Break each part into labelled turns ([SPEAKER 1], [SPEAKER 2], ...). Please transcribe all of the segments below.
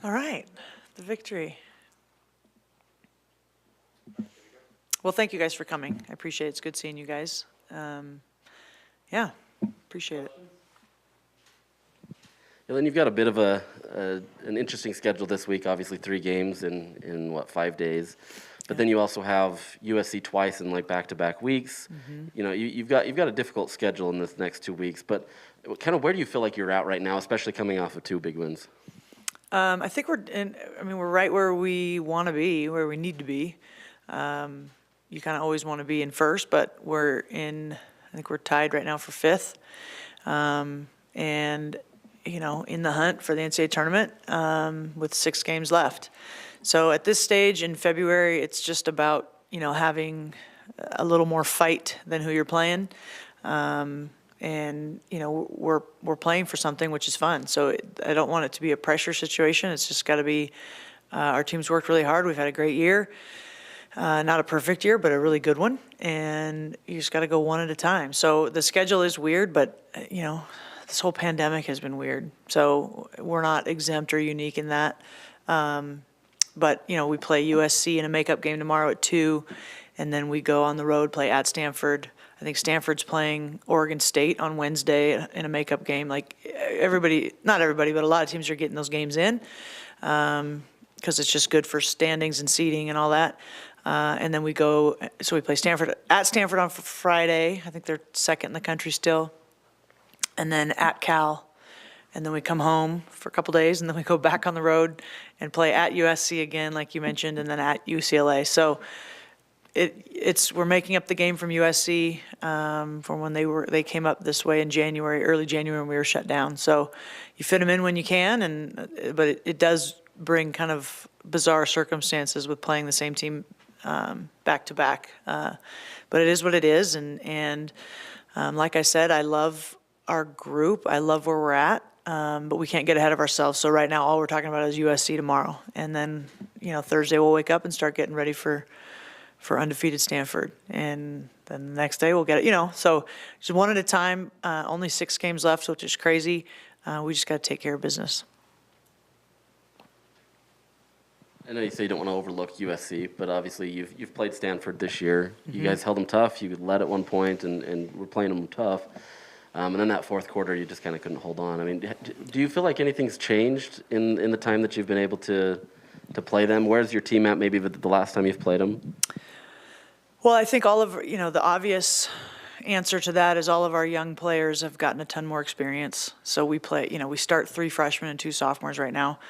[SPEAKER 1] All right, the victory. Well, thank you guys for coming. I appreciate it. It's good seeing you guys. Yeah, appreciate it.
[SPEAKER 2] And then you've got a bit of an interesting schedule this week. Obviously, 3 games in what, 5 days. But then you also have USC twice in like back-to-back weeks. You know, you've got a difficult schedule in this next 2 weeks. But kind of where do you feel like you're at right now, especially coming off of 2 big wins?
[SPEAKER 1] I think we're right where we want to be, where we need to be. You kind of always want to be in first, but I think we're tied right now for 5th. And, you know, in the hunt for the NCAA tournament with 6 games left. So at this stage in February, it's just about, you know, having a little more fight than who you're playing. And, you know, we're playing for something, which is fun. So I don't want it to be a pressure situation. It's just got to be, our team's worked really hard. We've had a great year. Not a perfect year, but a really good one. And you just got to go one at a time. So the schedule is weird, but, you know, this whole pandemic has been weird. So we're not exempt or unique in that. But, you know, we play USC in a makeup game tomorrow at 2, and then we go on the road, play at Stanford. I think Stanford's playing Oregon State on Wednesday in a makeup game. Like not everybody, but a lot of teams are getting those games in because it's just good for standings and seeding and all that. And then we play Stanford at Stanford on Friday. I think they're 2nd in the country still. And then at Cal. And then we come home for a couple days, and then we go back on the road and play at USC again, like you mentioned, and then at UCLA. So we're making up the game from USC from when they came up this way in January, early January, when we were shut down. So you fit them in when you can, but it does bring kind of bizarre circumstances with playing the same team back to back. But it is what it is, and like I said, I love our group. I love where we're at. But we can't get ahead of ourselves. So right now, all we're talking about is USC tomorrow. And then, you know, Thursday we'll wake up and start getting ready for undefeated Stanford. And then the next day we'll get it, you know. So just one at a time, only 6 games left, which is crazy. We just got to take care of business.
[SPEAKER 2] I know you say you don't want to overlook USC, but obviously you've played Stanford this year. You guys held them tough. You led at one point and were playing them tough. And then that 4th quarter, you just kind of couldn't hold on. I mean, do you feel like anything's changed in the time that you've been able to play them? Where's your team at maybe the last time you've played them?
[SPEAKER 1] Well, I think the obvious answer to that is all of our young players have gotten a ton more experience. So we start 3 freshmen and 2 sophomores right now,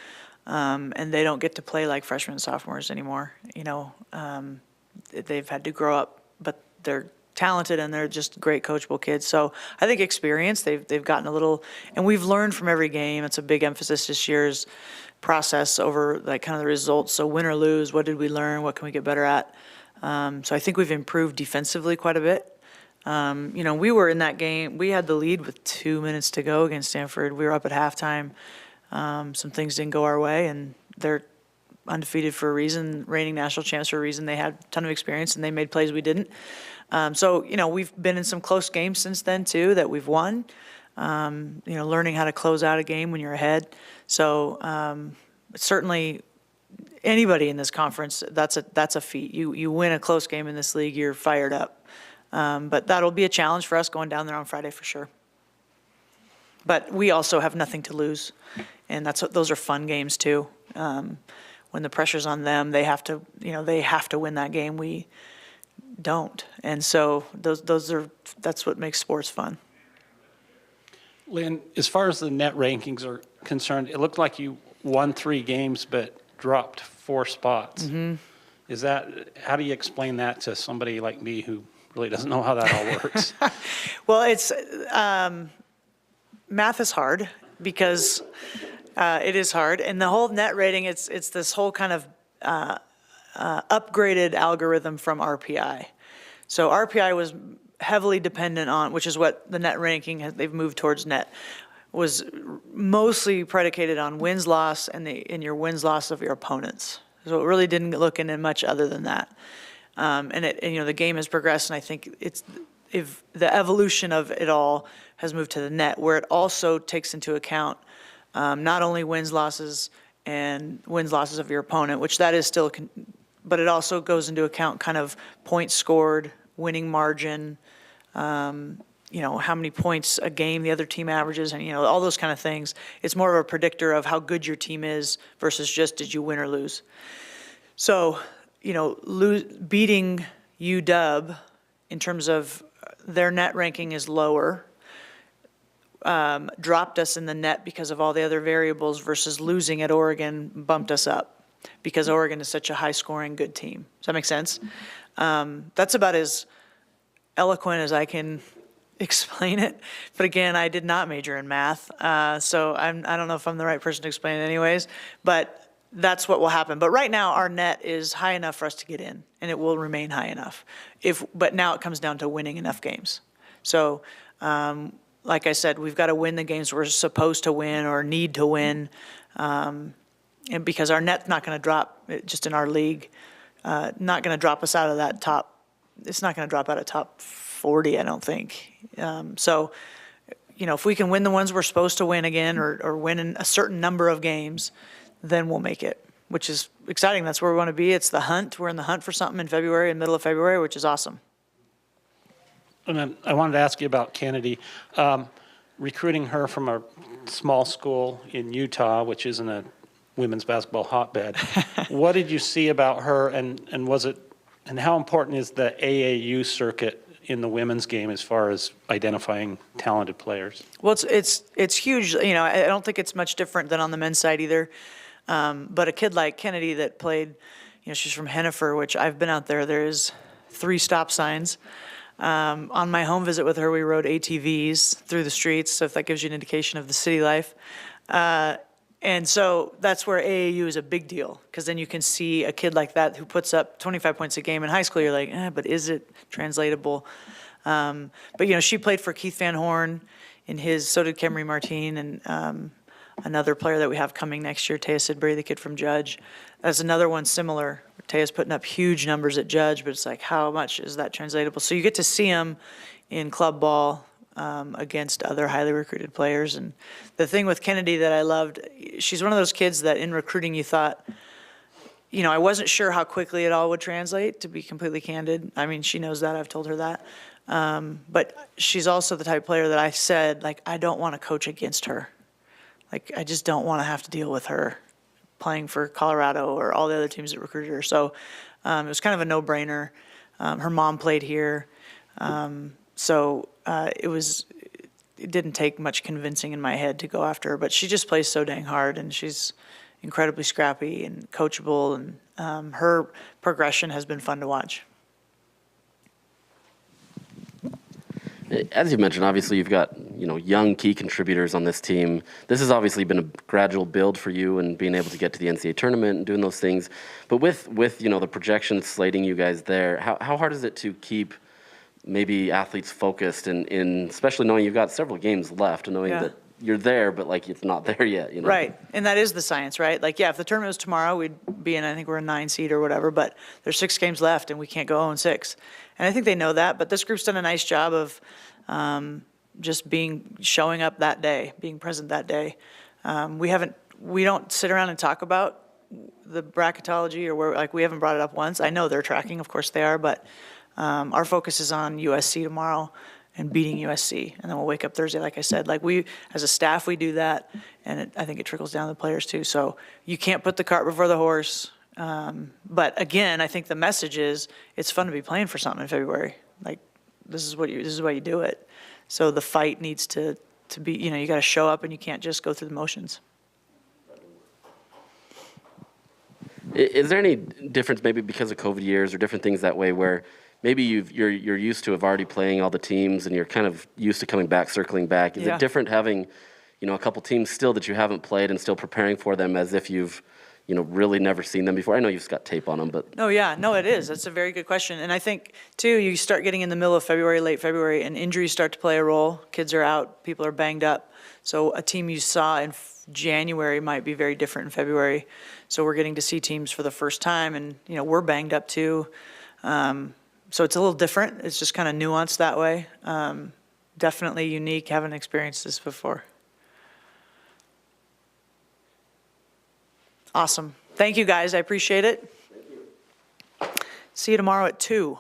[SPEAKER 1] and they don't get to play like freshmen and sophomores anymore. You know, they've had to grow up, but they're talented and they're just great coachable kids. So I think experience, they've gotten a little, and we've learned from every game. It's a big emphasis this year's process over like kind of the results. So win or lose, what did we learn? What can we get better at? So I think we've improved defensively quite a bit. You know, we were in that game. We had the lead with 2 minutes to go against Stanford. We were up at halftime. Some things didn't go our way, and they're undefeated for a reason, reigning national champs for a reason. They had a ton of experience, and they made plays we didn't. So, you know, we've been in some close games since then, too, that we've won. You know, learning how to close out a game when you're ahead. So certainly anybody in this conference, that's a feat. You win a close game in this league, you're fired up. But that'll be a challenge for us going down there on Friday for sure. But we also have nothing to lose, and those are fun games, too. When the pressure's on them, they have to win that game. We don't, and so that's what makes sports fun.
[SPEAKER 3] Lynn, as far as the net rankings are concerned, it looked like you won 3 games but dropped 4 spots. How do you explain that to somebody like me who really doesn't know how that all works?
[SPEAKER 1] Well, it's math is hard because it is hard, and the whole net rating, it's this whole kind of upgraded algorithm from RPI. So RPI was heavily dependent on, which is what the net ranking they've moved towards net, was mostly predicated on wins-loss and your wins-loss of your opponents. So it really didn't look into much other than that. And the game has progressed, and I think if the evolution of it all has moved to the net, where it also takes into account not only wins, losses, and wins losses of your opponent, which that is still, but it also goes into account kind of points scored, winning margin, how many points a game the other team averages, and, all those kind of things. It's more of a predictor of how good your team is versus just did you win or lose. So, beating UW in terms of their net ranking is lower, dropped us in the net because of all the other variables versus losing at Oregon bumped us up because Oregon is such a high-scoring, good team. Does that make sense? That's about as eloquent as I can explain it. But again, I did not major in math, so I don't know if I'm the right person to explain it anyways, but that's what will happen. But right now, our net is high enough for us to get in, and it will remain high enough. But now it comes down to winning enough games. So, like I said, we've got to win the games we're supposed to win or need to win, and because our net's not going to drop, just in our league, not going to drop us out of that top. It's not going to drop out of top 40, I don't think. So, if we can win the ones we're supposed to win again, or win in a certain number of games, then we'll make it, which is exciting. That's where we want to be. It's the hunt. We're in the hunt for something in February, in the middle of February, which is awesome.
[SPEAKER 3] And then I wanted to ask you about Kennedy. Recruiting her from a small school in Utah, which isn't a women's basketball hotbed. What did you see about her, and how important is the AAU circuit in the women's game as far as identifying talented players?
[SPEAKER 1] Well, it's huge. I don't think it's much different than on the men's side either. But a kid like Kennedy that played, she's from Hennifer, which I've been out there. There's 3 stop signs. On my home visit with her, we rode ATVs through the streets, so if that gives you an indication of the city life. And so that's where AAU is a big deal, because then you can see a kid like that who puts up 25 points a game in high school. You're like, but is it translatable? But, she played for Keith Van Horn so did Camry Martin, and another player that we have coming next year, Taya Sidbury, the kid from Judge. That's another one similar. Taya's putting up huge numbers at Judge, but it's like, how much is that translatable? So you get to see him in club ball against other highly recruited players. And the thing with Kennedy that I loved, she's one of those kids that in recruiting you thought, I wasn't sure how quickly it all would translate, to be completely candid. I mean, she knows that. I've told her that. But she's also the type of player that I said, I don't want to coach against her. I just don't want to have to deal with her playing for Colorado or all the other teams that recruited her. So it was kind of a no-brainer. Her mom played here. So it didn't take much convincing in my head to go after her, but she just plays so dang hard, and she's incredibly scrappy and coachable, and her progression has been fun to watch.
[SPEAKER 2] As you mentioned, obviously you've got young key contributors on this team. This has obviously been a gradual build for you and being able to get to the NCAA tournament and doing those things. But with the projections slating you guys there, how hard is it to keep maybe athletes focused and especially knowing you've got several games left and knowing that you're there, but it's not there yet,
[SPEAKER 1] Right, and that is the science, right? If the tournament was tomorrow, we'd be in, I think we're a 9 seed or whatever, but there's 6 games left and we can't go 0-6. And I think they know that, but this group's done a nice job of just showing up that day, being present that day. We don't sit around and talk about the bracketology or where, we haven't brought it up once. I know they're tracking, of course they are, but our focus is on USC tomorrow and beating USC, and then we'll wake up Thursday, like I said. We, as a staff, we do that, and I think it trickles down to the players too. So you can't put the cart before the horse. But again, I think the message is it's fun to be playing for something in February. This is why you do it. So the fight needs to be, you got to show up, and you can't just go through the motions.
[SPEAKER 2] Is there any difference maybe because of COVID years or different things that way where maybe you're used to have already playing all the teams and you're kind of used to coming back, circling back? Is it different having, a couple teams still that you haven't played and still preparing for them as if you've, really never seen them before? I know you've got tape on them, but.
[SPEAKER 1] No, it is. That's a very good question. And I think, too, you start getting in the middle of February, late February, and injuries start to play a role. Kids are out. People are banged up. So a team you saw in January might be very different in February. So we're getting to see teams for the first time, and, we're banged up, too. So it's a little different. It's just kind of nuanced that way. Definitely unique. Haven't experienced this before. Awesome. Thank you, guys. I appreciate it. See you tomorrow at 2.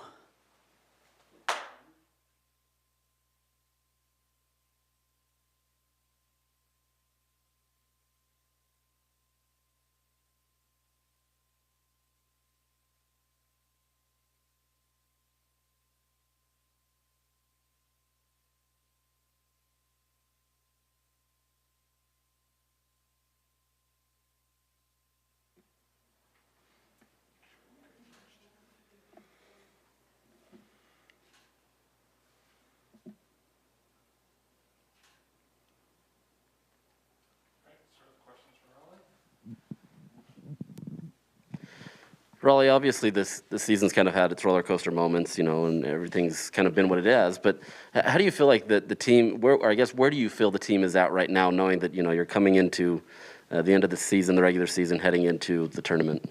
[SPEAKER 2] Raleigh, obviously this season's kind of had its roller coaster moments, and everything's kind of been what it has. But how do you feel like the team, or I guess where do you feel the team is at right now, knowing that you're coming into the end of the season, the regular season, heading into the tournament?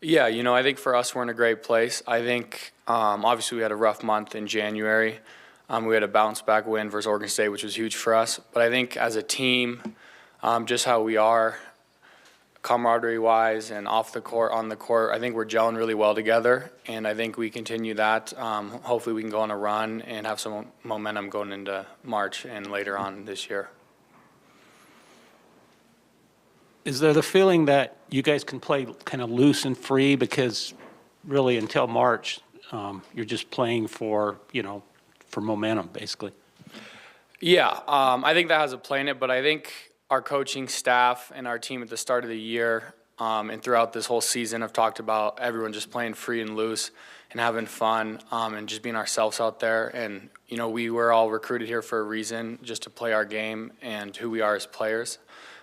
[SPEAKER 4] Yeah, I think for us, we're in a great place. I think, obviously, we had a rough month in January. We had a bounce-back win versus Oregon State, which was huge for us. But I think as a team, just how we are, camaraderie-wise and off the court, on the court, I think we're gelling really well together, and I think we continue that. Hopefully we can go on a run and have some momentum going into March and later on this year.
[SPEAKER 3] Is there the feeling that you guys can play kind of loose and free because really until March, you're just playing for momentum, basically?
[SPEAKER 4] Yeah, I think that has a play in it, but I think our coaching staff and our team at the start of the year and throughout this whole season have talked about everyone just playing free and loose and having fun and just being ourselves out there. And, we were all recruited here for a reason, just to play our game and who we are as players.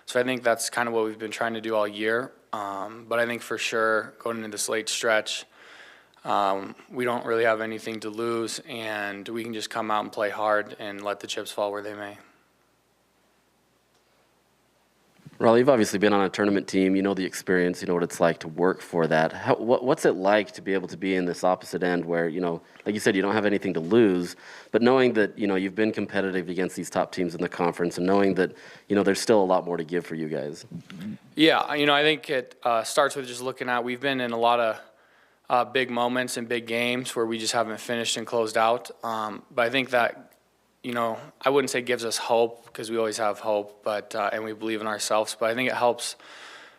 [SPEAKER 4] So I think that's kind of what we've been trying to do all year. But I think for sure, going into this late stretch, we don't really have anything to lose, and we can just come out and play hard and let the chips fall where they may.
[SPEAKER 2] Raleigh, you've obviously been on a tournament team. You know the experience. You know what it's like to work for that. What's it like to be able to be in this opposite end where, like you said, you don't have anything to lose, but knowing that, you've been competitive against these top teams in the conference and knowing that, there's still a lot more to give for you guys?
[SPEAKER 4] Yeah, I think it starts with just looking at, we've been in a lot of big moments and big games where we just haven't finished and closed out. But I think that, I wouldn't say gives us hope because we always have hope, but and we believe in ourselves. But I think it helps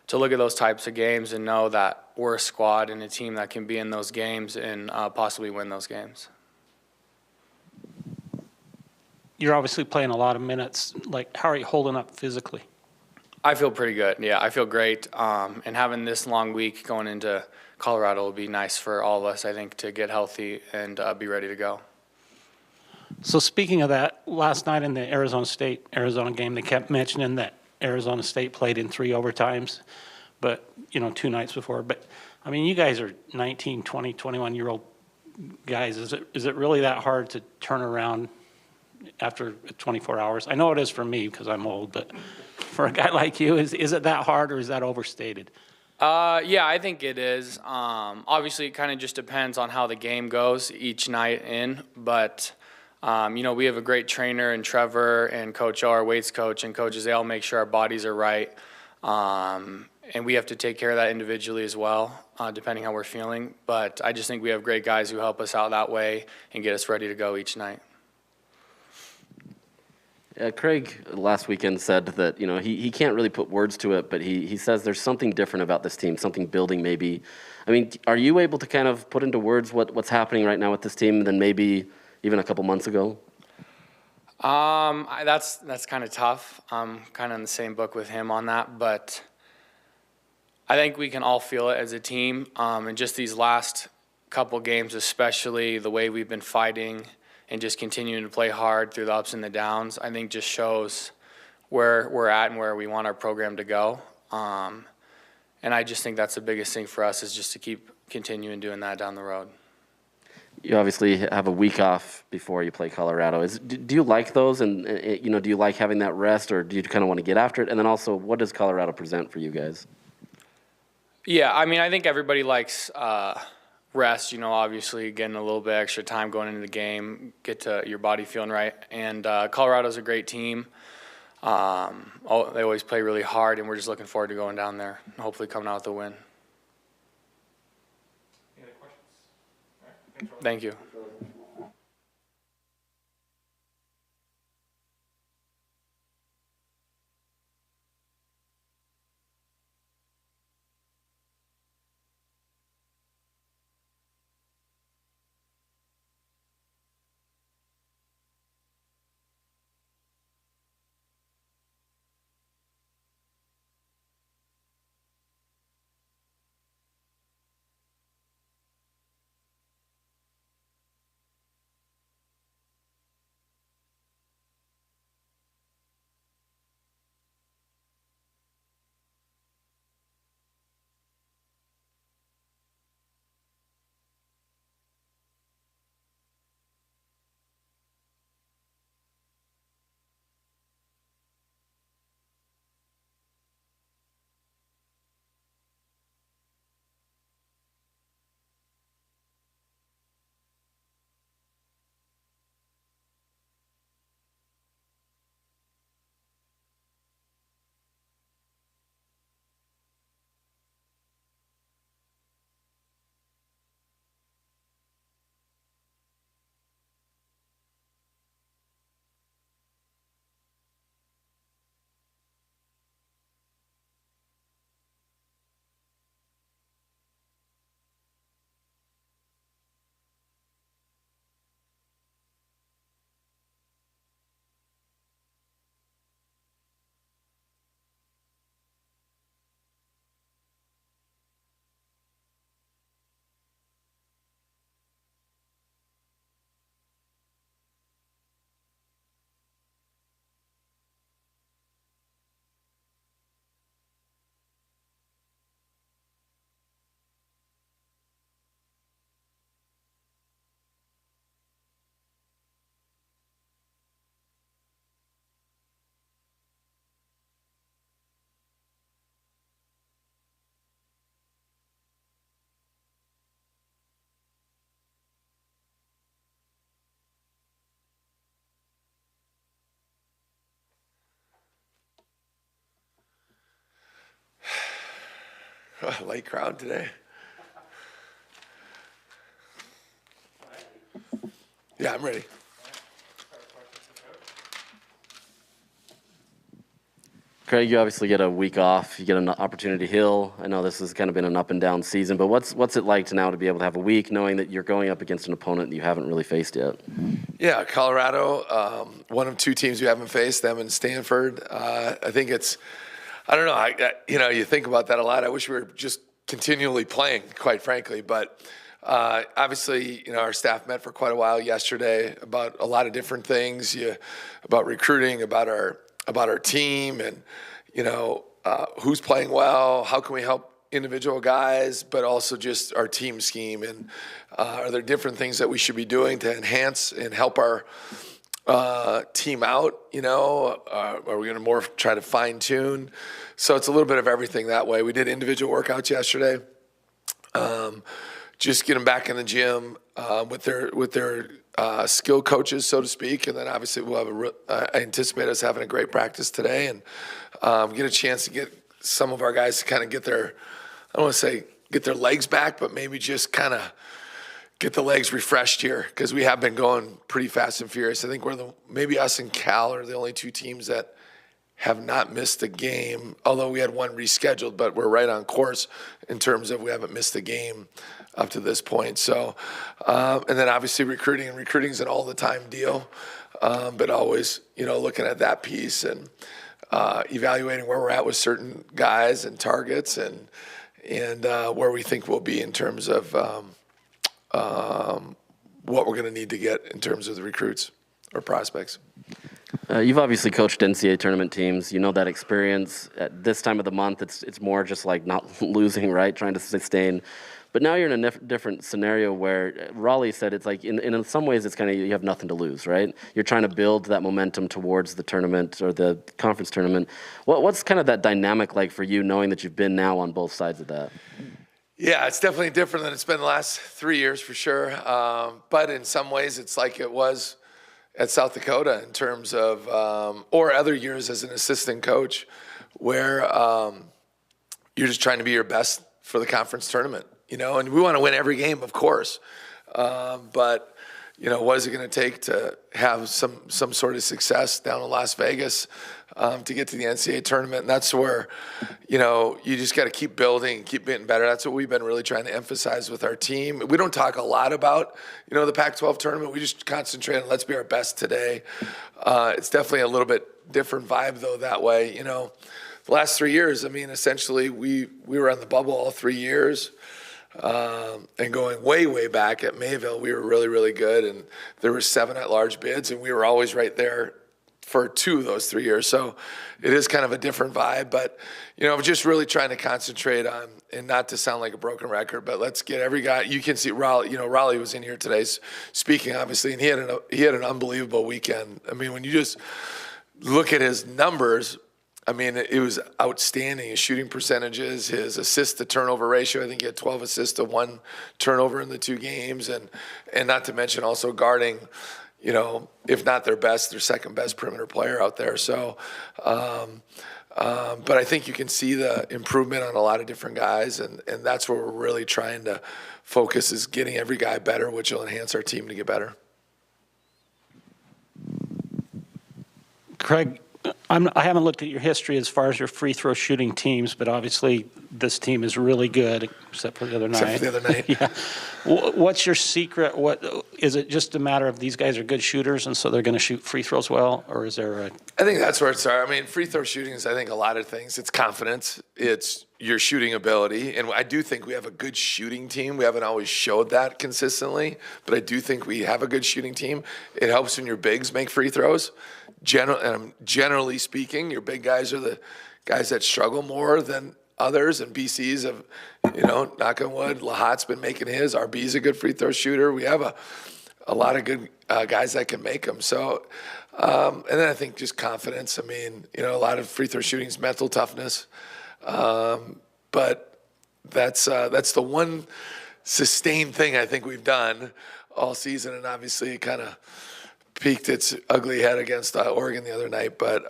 [SPEAKER 4] to look at those types of games and know that we're a squad and a team that can be in those games and possibly win those games.
[SPEAKER 3] You're obviously playing a lot of minutes. Like, how are you holding up physically?
[SPEAKER 4] I feel pretty good. Yeah, I feel great. And having this long week going into Colorado will be nice for all of us, I think, to get healthy and be ready to go.
[SPEAKER 3] So speaking of that, last night in the Arizona game, they kept mentioning that Arizona State played in 3 overtimes, but, 2 nights before. But, I mean, you guys are 19, 20, 21-year-old guys. Is it really that hard to turn around after 24 hours? I know it is for me because I'm old, but for a guy like you, is it that hard or is that overstated?
[SPEAKER 4] Yeah, I think it is. Obviously, it kind of just depends on how the game goes each night in, but we have a great trainer and Trevor and Coach O, our weights coach, and coaches. They all make sure our bodies are right. And we have to take care of that individually as well, depending how we're feeling. But I just think we have great guys who help us out that way and get us ready to go each night.
[SPEAKER 2] Craig last weekend said that, he can't really put words to it, but he says there's something different about this team, something building maybe. I mean, are you able to kind of put into words what's happening right now with this team than maybe even a couple months ago?
[SPEAKER 4] That's kind of tough. I'm kind of in the same book with him on that, but I think we can all feel it as a team. And just these last couple games, especially the way we've been fighting and just continuing to play hard through the ups and the downs, I think just shows where we're at and where we want our program to go. And I just think that's the biggest thing for us is just to keep continuing doing that down the road.
[SPEAKER 2] You obviously have a week off before you play Colorado. Do you like those? And, do you like having that rest or do you kind of want to get after it? And then also, what does Colorado present for you guys?
[SPEAKER 4] Yeah, I mean, I think everybody likes rest, obviously getting a little bit extra time going into the game, get to your body feeling right. And Colorado's a great team. They always play really hard, and we're just looking forward to going down there and hopefully coming out with a win.
[SPEAKER 5] Any other questions? All right.
[SPEAKER 4] Thank you.
[SPEAKER 6] Light crowd today. Yeah, I'm ready.
[SPEAKER 2] Craig, you obviously get a week off. You get an opportunity to heal. I know this has kind of been an up and down season, but what's it like to now to be able to have a week knowing that you're going up against an opponent that you haven't really faced yet?
[SPEAKER 6] Yeah, Colorado, one of two teams we haven't faced, them and Stanford. I think it's, I don't know, you think about that a lot. I wish we were just continually playing, quite frankly, but obviously, our staff met for quite a while yesterday about a lot of different things, about recruiting, about our team, and who's playing well, how can we help individual guys, but also just our team scheme, and are there different things that we should be doing to enhance and help our team out? Are we going to more try to fine tune? So it's a little bit of everything that way. We did individual workouts yesterday. Just get them back in the gym with their skill coaches, so to speak, and then obviously we'll have I anticipate us having a great practice today, and get a chance to get some of our guys to kind of get their, I don't want to say get their legs back, but maybe just kind of get the legs refreshed here, because we have been going pretty fast and furious. I think maybe us and Cal are the only two teams that have not missed a game, although we had one rescheduled, but we're right on course in terms of we haven't missed a game up to this point. So, and then obviously recruiting's an all the time deal, but always, looking at that piece and evaluating where we're at with certain guys and targets, and where we think we'll be in terms of what we're going to need to get in terms of the recruits or prospects.
[SPEAKER 2] You've obviously coached NCAA tournament teams. You know that experience. At this time of the month, it's more just like not losing, right? Trying to sustain. But now you're in a different scenario where Raleigh said it's like, in some ways, it's kind of, you have nothing to lose, right? You're trying to build that momentum towards the tournament or the conference tournament. What's kind of that dynamic like for you, knowing that you've been now on both sides of that?
[SPEAKER 6] Yeah, it's definitely different than it's been the last 3 years for sure. But in some ways, it's like it was at South Dakota in terms of, or other years as an assistant coach, where you're just trying to be your best for the conference tournament, and we want to win every game, of course. But, what is it going to take to have some sort of success down in Las Vegas to get to the NCAA tournament? And that's where, you just got to keep building, keep getting better. That's what we've been really trying to emphasize with our team. We don't talk a lot about, the Pac-12 tournament. We just concentrate on let's be our best today. It's definitely a little bit different vibe, though, that way. The last 3 years, essentially we were on the bubble all 3 years. And going way, way back at Mayville, we were really, really good. And there were 7 at-large bids, and we were always right there for 2 of those 3 years. So it is kind of a different vibe. But, just really trying to concentrate on, and not to sound like a broken record, but let's get every guy. You can see Raleigh, Raleigh was in here today speaking, obviously, and he had an unbelievable weekend. When you just look at his numbers, it was outstanding. His shooting percentages, his assist to turnover ratio. I think he had 12 assists to 1 turnover in the 2 games, and not to mention also guarding, if not their second best perimeter player out there. So, but I think you can see the improvement on a lot of different guys, and that's where we're really trying to focus, is getting every guy better, which will enhance our team to get better.
[SPEAKER 3] Craig, I haven't looked at your history as far as your free throw shooting teams, but obviously this team is really good, except for the other night.
[SPEAKER 6] Except for the other night.
[SPEAKER 3] Yeah. What's your secret? What is it? Just a matter of these guys are good shooters, and so they're going to shoot free throws well, or is there a?
[SPEAKER 6] I think that's where it starts. Free throw shooting is, I think, a lot of things. It's confidence. It's your shooting ability, and I do think we have a good shooting team. We haven't always showed that consistently, but I do think we have a good shooting team. It helps when your bigs make free throws. Generally speaking, your big guys are the guys that struggle more than others, and BC's have, knock on wood, Lahat's been making his. RB's a good free throw shooter. We have a lot of good guys that can make them. So, and then I think just confidence. A lot of free throw shooting is mental toughness, but that's the one sustained thing I think we've done all season, and obviously kind of peaked its ugly head against Oregon the other night, but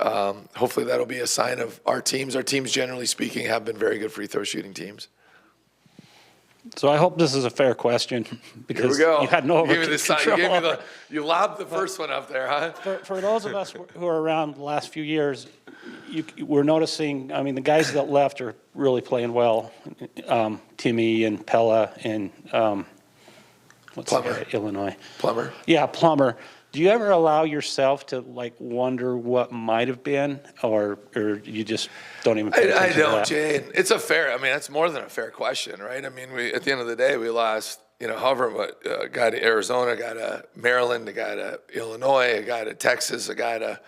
[SPEAKER 6] hopefully that'll be a sign of our teams. Our teams, generally speaking, have been very good free throw shooting teams.
[SPEAKER 3] So I hope this is a fair question, because
[SPEAKER 6] Here we go.
[SPEAKER 3] you had no
[SPEAKER 6] You gave me the sign.
[SPEAKER 3] control.
[SPEAKER 6] You lobbed the first one up there, huh?
[SPEAKER 3] For those of us who are around the last few years, we're noticing, the guys that left are really playing well. Timmy and Pella and what's the
[SPEAKER 6] Plummer.
[SPEAKER 3] guy, Illinois.
[SPEAKER 6] Plummer.
[SPEAKER 3] Yeah, Plummer. Do you ever allow yourself to wonder what might have been, or you just don't even pay attention
[SPEAKER 6] I
[SPEAKER 3] to
[SPEAKER 6] don't,
[SPEAKER 3] that?
[SPEAKER 6] Jay. It's a fair. That's more than a fair question, right? We at the end of the day, we lost. A guy to Arizona, a guy to Maryland, a guy to Illinois, a guy to Texas, a guy to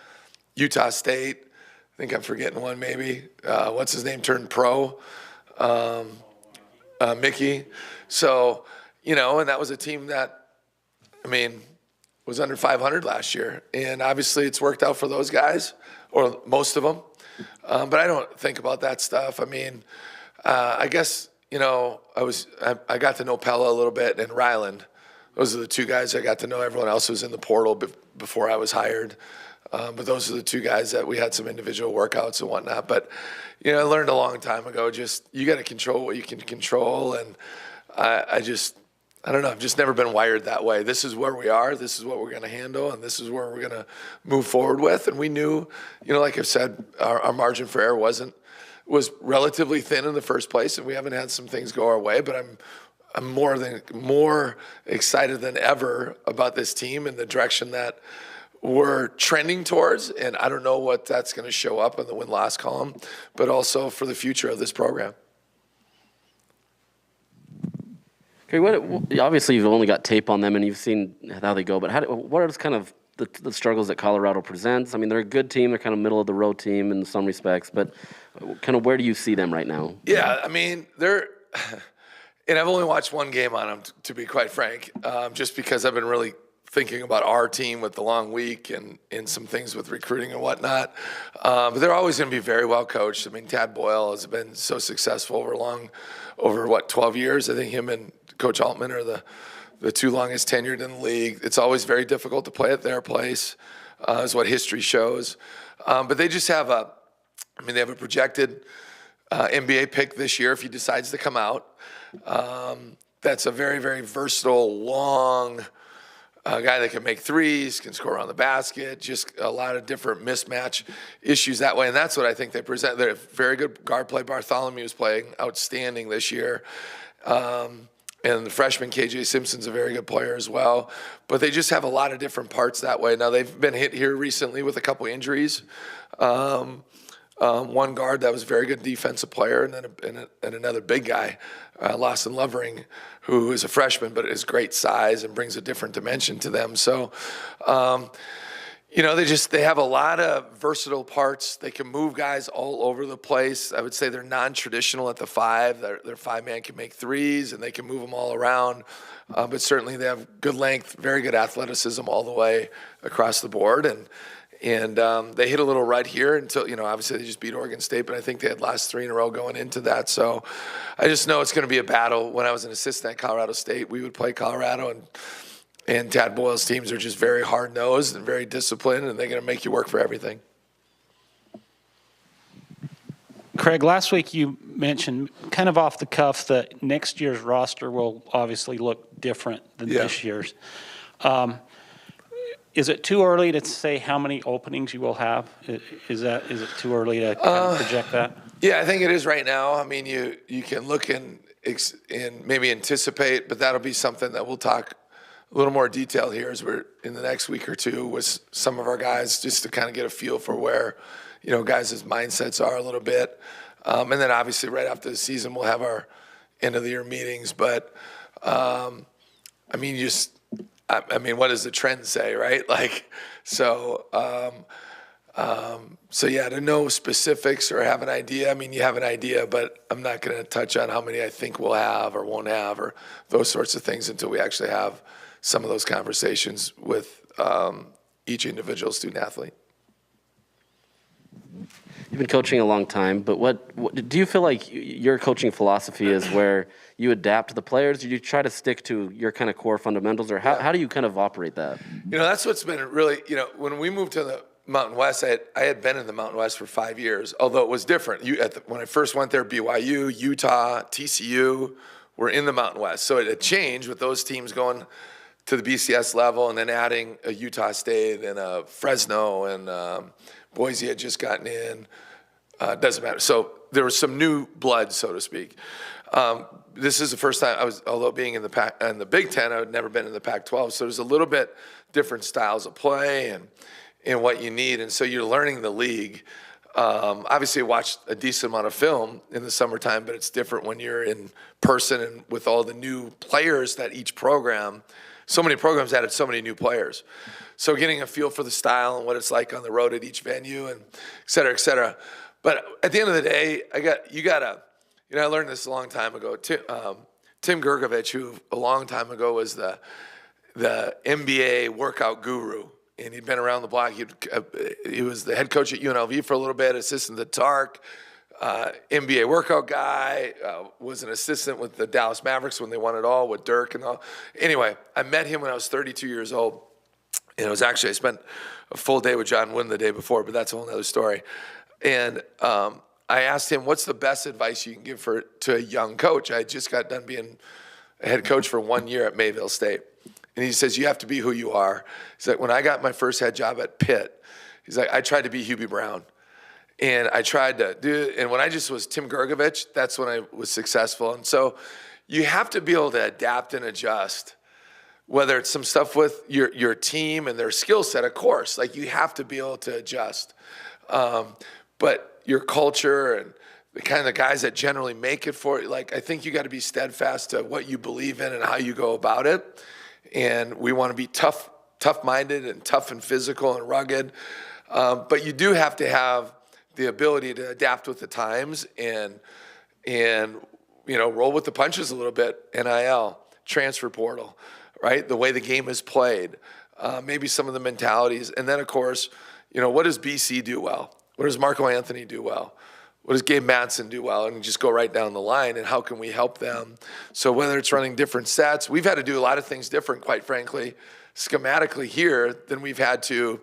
[SPEAKER 6] Utah State. I think I'm forgetting one maybe. What's his name? Turned pro. Mickey. So, and that was a team that, was under 500 last year. And obviously it's worked out for those guys, or most of them. But I don't think about that stuff. I guess, I got to know Pella a little bit, and Ryland. Those are the 2 guys I got to know. Everyone else was in the portal before I was hired. But those are the 2 guys that we had some individual workouts and whatnot. But, I learned a long time ago, just you got to control what you can control. And I don't know. I've just never been wired that way. This is where we are. This is what we're going to handle, and this is where we're going to move forward with. And we knew, like I've said, our margin for error was relatively thin in the first place, and we haven't had some things go our way. But I'm more excited than ever about this team and the direction that we're trending towards. And I don't know what that's going to show up in the win-loss column, but also for the future of this program.
[SPEAKER 2] Okay, obviously you've only got tape on them and you've seen how they go, but what are kind of the struggles that Colorado presents? They're a good team. They're kind of middle of the road team in some respects, but kind of where do you see them right now?
[SPEAKER 6] Yeah, they're, and I've only watched one game on them, to be quite frank, just because I've been really thinking about our team with the long week and some things with recruiting and whatnot. But they're always going to be very well coached. Tad Boyle has been so successful over 12 years. I think him and Coach Altman are the the 2 longest tenured in the league. It's always very difficult to play at their place, is what history shows. But they just have they have a projected NBA pick this year if he decides to come out. That's a very, very versatile, long guy that can make threes, can score on the basket, just a lot of different mismatch issues that way. And that's what I think they present. They're a very good guard play. Bartholomew is playing outstanding this year. And the freshman KJ Simpson's a very good player as well. But they just have a lot of different parts that way. Now, they've been hit here recently with a couple injuries. One guard that was a very good defensive player, and then another big guy, Lawson Lovering, who is a freshman but is great size and brings a different dimension to them. So, they have a lot of versatile parts. They can move guys all over the place. I would say they're non-traditional at the 5. Their 5-man can make threes, and they can move them all around. But certainly they have good length, very good athleticism all the way across the board. And they hit a little rut here until, obviously they just beat Oregon State, but I think they had last 3 in a row going into that. So I just know it's going to be a battle. When I was an assistant at Colorado State, we would play Colorado, and Tad Boyle's teams are just very hard-nosed and very disciplined, and they're going to make you work for everything.
[SPEAKER 3] Craig, last week you mentioned kind of off the cuff that next year's roster will obviously look different than this year's. Is it too early to say how many openings you will have? Is it too early to kind of project that?
[SPEAKER 6] Yeah, I think it is right now. I mean, you can look and maybe anticipate, but that'll be something that we'll talk a little more detail here as we're in the next week or two with some of our guys, just to kind of get a feel for where, guys' mindsets are a little bit. And then obviously right after the season, we'll have our end of the year meetings. But what does the trend say, right? To know specifics or have an idea, you have an idea, but I'm not going to touch on how many I think we'll have or won't have or those sorts of things until we actually have some of those conversations with each individual student athlete.
[SPEAKER 2] You've been coaching a long time, but what do you feel like your coaching philosophy is, where you adapt to the players, or you try to stick to your kind of core fundamentals, or how do you kind of operate that?
[SPEAKER 6] That's what's been really, when we moved to the Mountain West, I had been in the Mountain West for 5 years, although it was different. When I first went there, BYU, Utah, TCU were in the Mountain West. So it had changed with those teams going to the BCS level and then adding a Utah State and a Fresno, and Boise had just gotten in. Doesn't matter. So there was some new blood, so to speak. This is the first time although being in the Big Ten, I had never been in the Pac-12. So there's a little bit different styles of play and what you need. And so you're learning the league. Obviously, I watched a decent amount of film in the summertime, but it's different when you're in person and with all the new players that each program, so many programs added so many new players. So getting a feel for the style and what it's like on the road at each venue, and et cetera, et cetera. But at the end of the day, I learned this a long time ago. Tim Gergovich, who a long time ago was the NBA workout guru, and he'd been around the block. He was the head coach at UNLV for a little bit, assistant to Tark, NBA workout guy, was an assistant with the Dallas Mavericks when they won it all with Dirk and all. Anyway, I met him when I was 32 years old. And it was actually, I spent a full day with John Wooden the day before, but that's a whole other story. And I asked him, what's the best advice you can give to a young coach? I just got done being a head coach for 1 year at Mayville State. And he says, you have to be who you are. He's like, when I got my first head job at Pitt, he's like, I tried to be Hubie Brown. And I tried to do it. And when I just was Tim Gergovich, that's when I was successful. And so you have to be able to adapt and adjust, whether it's some stuff with your team and their skill set, of course. You have to be able to adjust. But your culture and the kind of guys that generally make it for you, I think you got to be steadfast to what you believe in and how you go about it. And we want to be tough-minded and tough and physical and rugged. But you do have to have the ability to adapt with the times and roll with the punches a little bit. NIL, transfer portal, right? The way the game is played, maybe some of the mentalities. And then, of course, what does BC do well? What does Marco Anthony do well? what does Gabe Matson do well, and just go right down the line, and how can we help them? So whether it's running different sets, we've had to do a lot of things different, quite frankly, schematically here than we've had to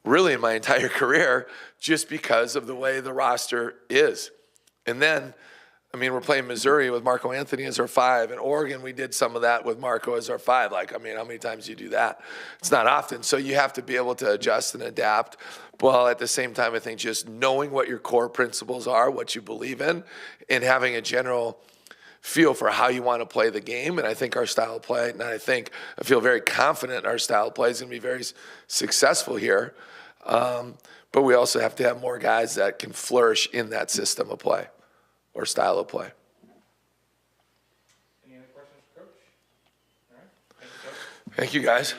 [SPEAKER 6] really in my entire career, just because of the way the roster is. And then, I mean, we're playing Missouri with Marco Anthony as our 5, and Oregon, we did some of that with Marco as our 5. Like, I mean, how many times do you do that? It's not often. So you have to be able to adjust and adapt. While at the same time, I think just knowing what your core principles are, what you believe in, and having a general feel for how you want to play the game. And I think our style of play, and I feel very confident our style of play is going to be very successful here. But we also have to have more guys that can flourish in that system of play or style of play.
[SPEAKER 5] Any other questions for Coach? All right. Thank you, Coach.
[SPEAKER 6] Thank you, guys.